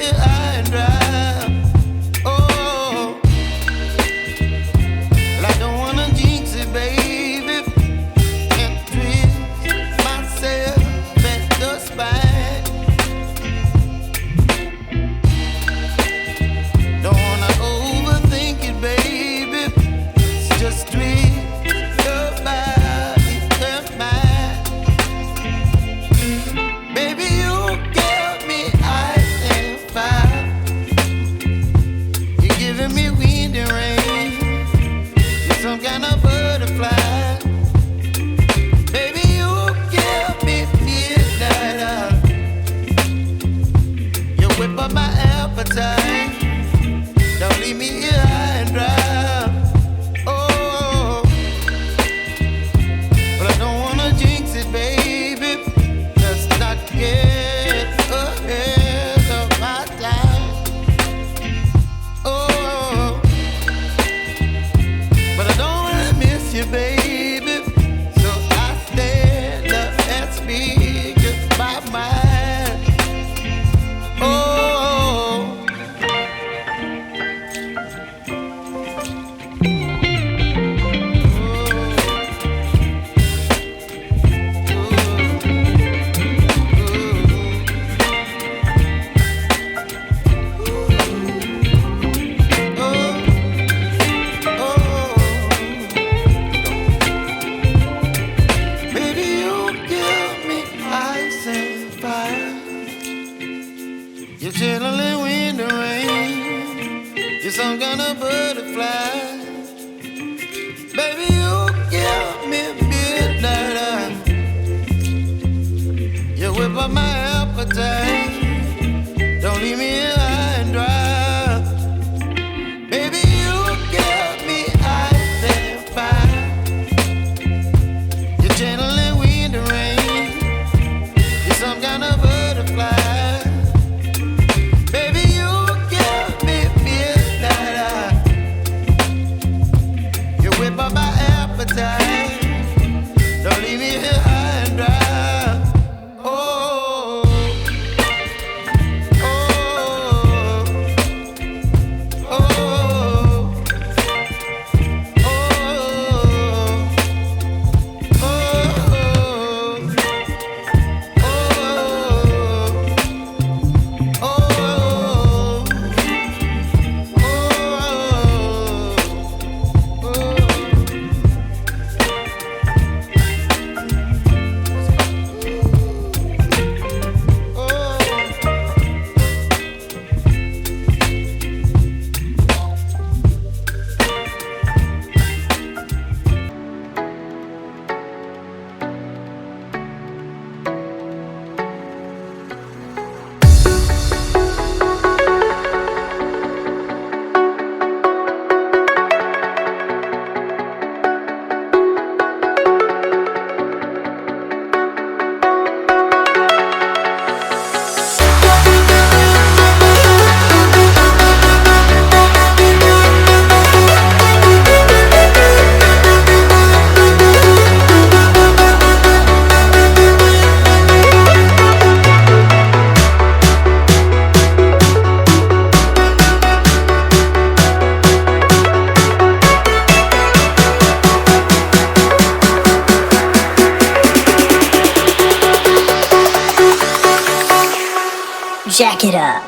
here high and dry. Oh, well, I don't wanna jinx it, baby, and twist myself at the spine. Don't wanna overthink it, baby. It's just twist your body and mine. Baby, you give me ice and fire. You're giving me wind and rain. You're some kind of butterfly. Baby, you give me midnight. You whip up my appetite. Don't leave me here high and dry. Oh, but I don't wanna jinx it, baby. Let's not get ahead of my time. Oh, but I don't wanna miss you, baby. So I stand up and speak just my mind. Oh. Baby, you give me ice and fire. You're channeling wind and rain. You're some kind of butterfly. Baby, you give me midnight. You whip up my appetite. Don't leave me here high and dry. Baby, you give me ice and fire. You're channeling wind and rain. You're some kind of butterfly. Baby, you give me midnight. You whip up my appetite. Don't leave me here high and dry. Oh, oh, oh, oh, Jack it up.